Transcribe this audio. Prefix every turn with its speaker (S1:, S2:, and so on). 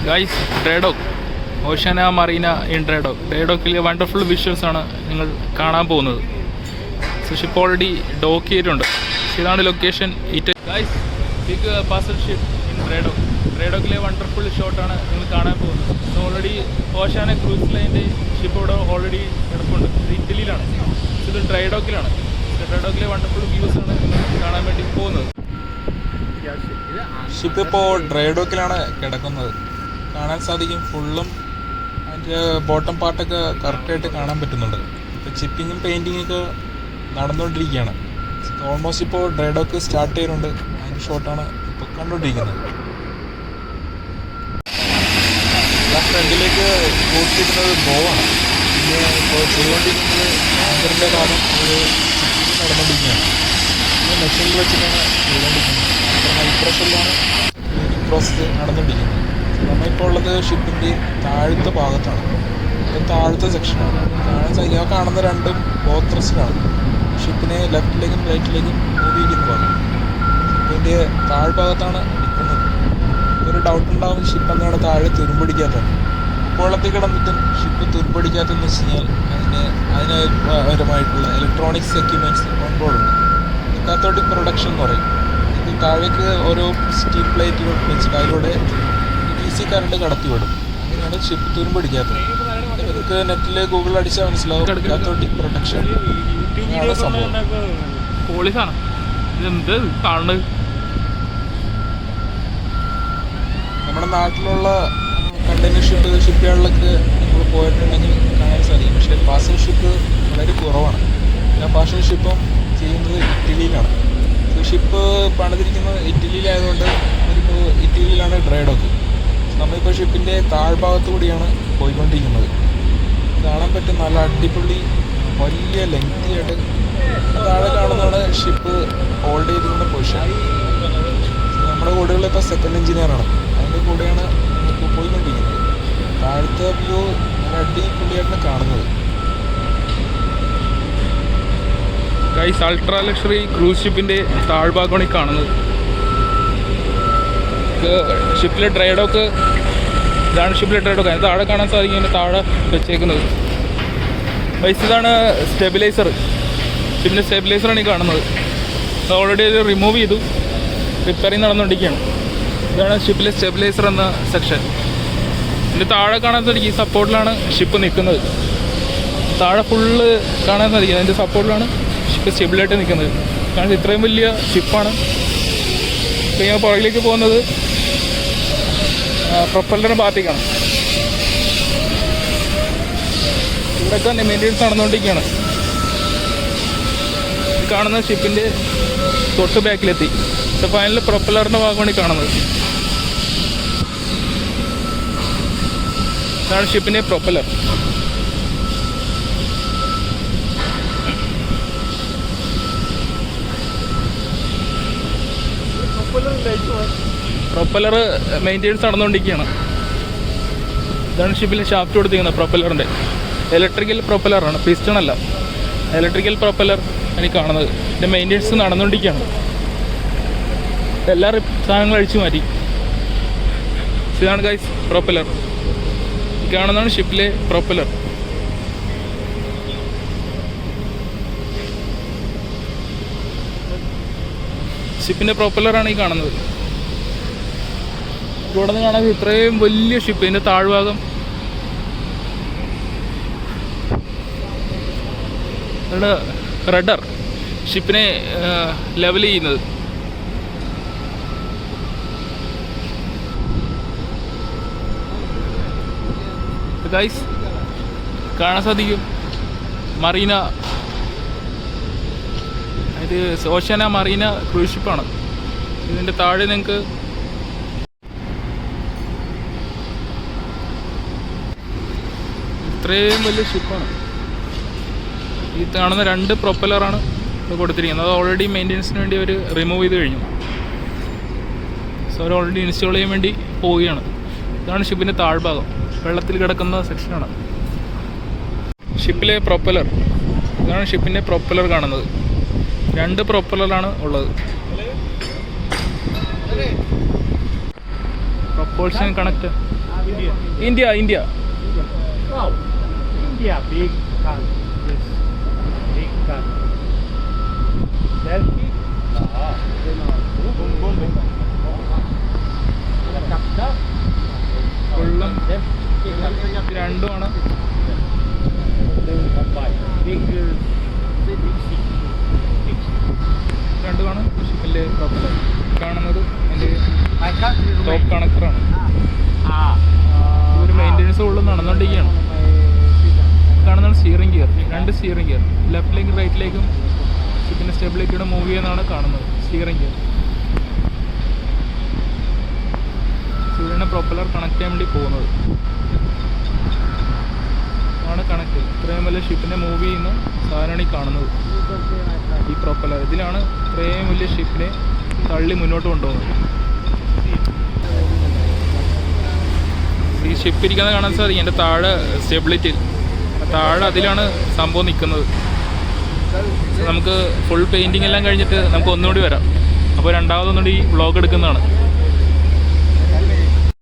S1: Guys, dry dock, Oceania marina in dry dock. ഡ്രൈഡോക്കിൽ wonderful visuals ആണ് നിങ്ങൾ കാണാൻ പോകുന്നത്. സോ ഷിപ്പ് ഓൾറെഡി ഡോക്ക് ചെയ്തിട്ടുണ്ട്. ഇതാണ് location. Guys, big parcel ship in dry dock. ഡ്രൈഡോക്കിലെ വണ്ടർഫുൾ ഷോട്ടാണ് നിങ്ങൾ കാണാൻ പോകുന്നത്. സോ ഓൾറെഡി ഓഷ്യാന ക്രൂസ് ലൈൻ്റെ ഷിപ്പ് ഇവിടെ ഓൾറെഡി കിടപ്പുണ്ട്. ഇത് ഇറ്റലിയിലാണ്. ഇത് ഡ്രൈഡോക്കിലാണ്. ഡ്രൈഡോക്കിലെ വണ്ടർഫുൾ വ്യൂസ് ആണ് നിങ്ങൾ കാണാൻ വേണ്ടി പോകുന്നത്.
S2: ഷിപ്പ് ഇപ്പോൾ ഡ്രൈഡോക്കിലാണ് കിടക്കുന്നത്. കാണാൻ സാധിക്കും. ഫുള്ളും അതിൻ്റെ ബോട്ടം പാർട്ടൊക്കെ കറക്റ്റായിട്ട് കാണാൻ പറ്റുന്നുണ്ട്. ഇപ്പോൾ ചിപ്പിങ്ങും പെയിൻറ്റിങ്ങൊക്കെ നടന്നുകൊണ്ടിരിക്കുകയാണ്. ഓൾമോസ്റ്റ് ഇപ്പോൾ ഡ്രൈഡോക്ക് സ്റ്റാർട്ട് ചെയ്യുന്നുണ്ട്. അതിൻ്റെ ഷോട്ടാണ് ഇപ്പോൾ കണ്ടുകൊണ്ടിരിക്കുന്നത്. ഫ്രണ്ടിലേക്ക് കൂട്ടിയിരിക്കുന്നത് ബോവാണ്. പിന്നെ ഇപ്പോൾ ചെയ്തുകൊണ്ടിരിക്കുന്നത് ആങ്കറിൻ്റെ ഭാഗം ഒരു ചിപ്പിങ് നടന്നുകൊണ്ടിരിക്കുകയാണ്. പിന്നെ മെഷീനിൽ വെച്ചിട്ടാണ് ചെയ്തുകൊണ്ടിരിക്കുന്നത്. ഹൈ പ്രഷറിലാണ് പ്രോസസ്സ് നടന്നുകൊണ്ടിരിക്കുന്നത്. നമ്മളിപ്പോൾ ഉള്ളത് ഷിപ്പിൻ്റെ താഴത്തെ ഭാഗത്താണ്. താഴത്തെ സെക്ഷനാണ്. കാണാൻ സാധിക്കുക. കാണുന്ന രണ്ടും ബോത്രസിലാണ്. ഷിപ്പിനെ ലെഫ്റ്റിലേക്കും റൈറ്റിലേക്കും മൂവ് ചെയ്യുന്ന ഭാഗം. ഷിപ്പിൻ്റെ താഴ്ഭാഗത്താണ് നിൽക്കുന്നത്. ഒരു ഡൗട്ട് ഉണ്ടാവും, ഷിപ്പ് എന്താണ് താഴെ തുരുമ്പടിക്കാത്തത്. വെള്ളത്തിൽ കിടന്നിട്ടും ഷിപ്പ് തുരുമ്പടിക്കാത്തതെന്ന് വെച്ച് കഴിഞ്ഞാൽ അതിനപരമായിട്ടുള്ള ഇലക്ട്രോണിക്സ് എക്യുപ്മെൻറ്റ്സ് ഓൺബോർഡുണ്ട്. കാത്തോട്ടിക് പ്രൊഡക്ഷൻ എന്ന് പറയും. ഇത് താഴേക്ക് ഓരോ സ്റ്റീൽ പ്ലേറ്റുകൾ വെച്ചിട്ട് അതിലൂടെ DC കറണ്ട് കടത്തി വിടും. അങ്ങനെയാണ് ഷിപ്പ് തുരുമ്പടിക്കാത്തത്. നിങ്ങൾക്ക് നെറ്റിൽ ഗൂഗിൾ അടിച്ചാൽ മനസ്സിലാവും. കാത്തോട്ടിക് പ്രൊട്ടക്ഷൻ ആണ് സംഭവം.
S1: പോളിസാണ് ഇതെന്ത് കാണുന്നത്.
S2: നമ്മുടെ നാട്ടിലുള്ള കണ്ടെയ്നർ ഷിപ്പ് യാർഡിലൊക്കെ നമ്മൾ പോയിട്ടുണ്ടെങ്കിൽ കാണാൻ സാധിക്കും. പക്ഷേ പാസഞ്ചർ ഷിപ്പ് വളരെ കുറവാണ്. എല്ലാ പാസഞ്ചർ ഷിപ്പും ചെയ്യുന്നത് ഇറ്റലിയിലാണ്. ഷിപ്പ് പണിതിരിക്കുന്നത് ഇറ്റലിയിലായതുകൊണ്ട് ഇപ്പോൾ ഇറ്റലിയിലാണ് ഡ്രൈഡോക്ക്. നമ്മളിപ്പോൾ ഷിപ്പിൻ്റെ താഴ്ഭാഗത്തു കൂടിയാണ് പോയിക്കൊണ്ടിരിക്കുന്നത്. കാണാൻ പറ്റും നല്ല അടിപൊളി വലിയ ലെങ്തി ആയിട്ട്. താഴെ കാണുന്നതാണ് ഷിപ്പ് ഹോൾഡ് ചെയ്തിരിക്കുന്ന പൊസിഷൻ. നമ്മുടെ കൂടെയുള്ള ഇപ്പോൾ സെക്കൻഡ് എഞ്ചിനീയറാണ്. അതിൻ്റെ കൂടെയാണ് ഇപ്പോൾ പോയിക്കൊണ്ടിരിക്കുന്നത്. താഴത്തെ വ്യൂ നല്ല അടിപൊളിയായിട്ടാണ് കാണുന്നത്.
S1: ഗൈസ്, അൾട്രാ ലക്ഷറി ക്രൂസ് ഷിപ്പിൻ്റെ താഴ്ഭാഗമാണ് ഈ കാണുന്നത്. ഷിപ്പിലെ ഡ്രൈഡോക്ക്, ഇതാണ് ഷിപ്പിലെ ഡ്രൈഡോക്ക്. അതിന് താഴെ കാണാൻ സാധിക്കും. അതിൻ്റെ താഴെ വെച്ചേക്കുന്നത് ഗൈസ്, ഇതാണ് സ്റ്റെബിലൈസർ. ഷിപ്പിൻ്റെ സ്റ്റെബിലൈസറാണ് ഈ കാണുന്നത്. അത് ഓൾറെഡി അത് റിമൂവ് ചെയ്തു. റിപ്പയറിങ് നടന്നുകൊണ്ടിരിക്കുകയാണ്. ഇതാണ് ഷിപ്പിലെ സ്റ്റെബിലൈസർ എന്ന സെക്ഷൻ. ഇതിൻ്റെ താഴെ കാണാൻ സാധിക്കും. ഈ സപ്പോർട്ടിലാണ് ഷിപ്പ് നിൽക്കുന്നത്. താഴെ ഫുള്ള് കാണാൻ സാധിക്കും. അതിൻ്റെ സപ്പോർട്ടിലാണ് ഷിപ്പ് സ്റ്റെബിളായിട്ട് നിൽക്കുന്നത്. കാരണം ഇത്രയും വലിയ ഷിപ്പാണ്. ഇപ്പോൾ ഞാൻ പുറകിലേക്ക് പോകുന്നത് പ്രൊപ്പല്ലറിൻ്റെ ഭാഗത്തേക്കാണ്. ഇവിടെയൊക്കെ മെയിൻ്റെനൻസ് നടന്നുകൊണ്ടിരിക്കുകയാണ്. കാണുന്ന ഷിപ്പിൻ്റെ തൊട്ട് ബാക്കിലെത്തി. ഫൈനൽ പ്രൊപ്പല്ലറിൻ്റെ ഭാഗമാണ് ഈ കാണുന്നത്. ഇതാണ് ഷിപ്പിൻ്റെ പ്രൊപ്പല്ലർ. പ്രൊപ്പല്ലർ മെയിൻ്റെനൻസ് നടന്നുകൊണ്ടിരിക്കുകയാണ്. ഇതാണ് ഷിപ്പിൽ ഷാഫ്റ്റ് കൊടുത്തിരിക്കുന്നത് പ്രൊപ്പല്ലറിൻ്റെ. ഇലക്ട്രിക്കൽ പ്രൊപ്പല്ലറാണ്, പിസ്റ്റൺ അല്ല. ഇലക്ട്രിക്കൽ പ്രൊപ്പല്ലർ ആണ് ഈ കാണുന്നത്. ഇതിൻ്റെ മെയിൻ്റെനൻസ് നടന്നുകൊണ്ടിരിക്കുകയാണ്. എല്ലാ സാധനങ്ങളും അഴിച്ചു മാറ്റി. ഇതാണ് ഗൈസ് പ്രൊപ്പല്ലർ. ഈ കാണുന്നതാണ് ഷിപ്പിലെ പ്രൊപ്പല്ലർ. ഷിപ്പിൻ്റെ പ്രൊപ്പല്ലറാണ് ഈ കാണുന്നത്. ഇവിടെ നിന്ന് കാണാൻ ഇത്രയും വലിയ ഷിപ്പ്. ഇതിൻ്റെ താഴ്ഭാഗം റഡർ ഷിപ്പിനെ ലെവൽ ചെയ്യുന്നത്. ഗൈസ്, കാണാൻ സാധിക്കും മറീന. ഇത് ഓഷ്യാന മറീന ക്രൂസ് ഷിപ്പാണ്. ഇതിൻ്റെ താഴെ നിങ്ങൾക്ക് ഇത്രയും വലിയ ഷിപ്പാണ്. ഈ കാണുന്ന രണ്ട് പ്രൊപ്പല്ലറാണ് കൊടുത്തിരിക്കുന്നത്. അത് ഓൾറെഡി മെയിൻ്റെനൻസിന് വേണ്ടി അവർ റിമൂവ് ചെയ്ത് കഴിഞ്ഞു. സോ അവർ ഓൾറെഡി ഇൻസ്റ്റാൾ ചെയ്യാൻ വേണ്ടി പോവുകയാണ്. ഇതാണ് ഷിപ്പിൻ്റെ താഴ്ഭാഗം. വെള്ളത്തിൽ കിടക്കുന്ന സെക്ഷനാണ് ഷിപ്പിലെ പ്രൊപ്പല്ലർ. ഇതാണ് ഷിപ്പിൻ്റെ പ്രൊപ്പല്ലർ കാണുന്നത്. രണ്ട് പ്രൊപ്പല്ലറാണ് ഉള്ളത്. പ്രൊപ്പോൾഷൻ connect India, India.
S3: Oh, India, big country. Yes, big country. Delhi.
S1: കൊള്ളം രണ്ടുമാണ്. രണ്ടുമാണ് ഷിപ്പിൻ്റെ പ്രൊപ്പലർ കാണുന്നത്. എൻ്റെ ടോപ്പ് കണക്ടറാണ്. ഒരു മെയിൻ്റെനൻസ് ഉള്ളിൽ നടന്നുകൊണ്ടിരിക്കുകയാണ്. കാണുന്നതാണ് സ്റ്റിയറിംഗ് ഗിയർ. രണ്ട് സ്റ്റിയറിംഗ് ഗിയർ, ലെഫ്റ്റിലേക്കും റൈറ്റിലേക്കും ഷിപ്പിൻ്റെ സ്റ്റെബിലിറ്റിയുടെ മൂവ് ചെയ്യുന്നതാണ് കാണുന്നത്. സ്റ്റിയറിംഗ് ഗിയർ സൂര്യനെ പ്രൊപ്പലർ കണക്ട് ചെയ്യാൻ വേണ്ടി പോകുന്നത് ആണ്. കണക്ട് ഇത്രയും വലിയ ഷിപ്പിനെ മൂവ് ചെയ്യുന്ന സാധനമാണ് ഈ കാണുന്നത്. ഈ പ്രൊപ്പലർ ഇതിലാണ് ഇത്രയും വലിയ ഷിപ്പിനെ തള്ളി മുന്നോട്ട് കൊണ്ടുപോകുന്നത്. ഈ ഷിപ്പ് ഇരിക്കുന്നത് കാണാൻ സാധിക്കും. എൻ്റെ താഴെ സ്റ്റെബിലിറ്റി താഴെ അതിലാണ് സംഭവം നിൽക്കുന്നത്. നമുക്ക് ഫുൾ പെയിൻറ്റിങ് എല്ലാം കഴിഞ്ഞിട്ട് നമുക്ക് ഒന്നുകൂടി വരാം. അപ്പോൾ രണ്ടാമതൊന്നുകൂടി വ്ളോഗ് എടുക്കുന്നതാണ്.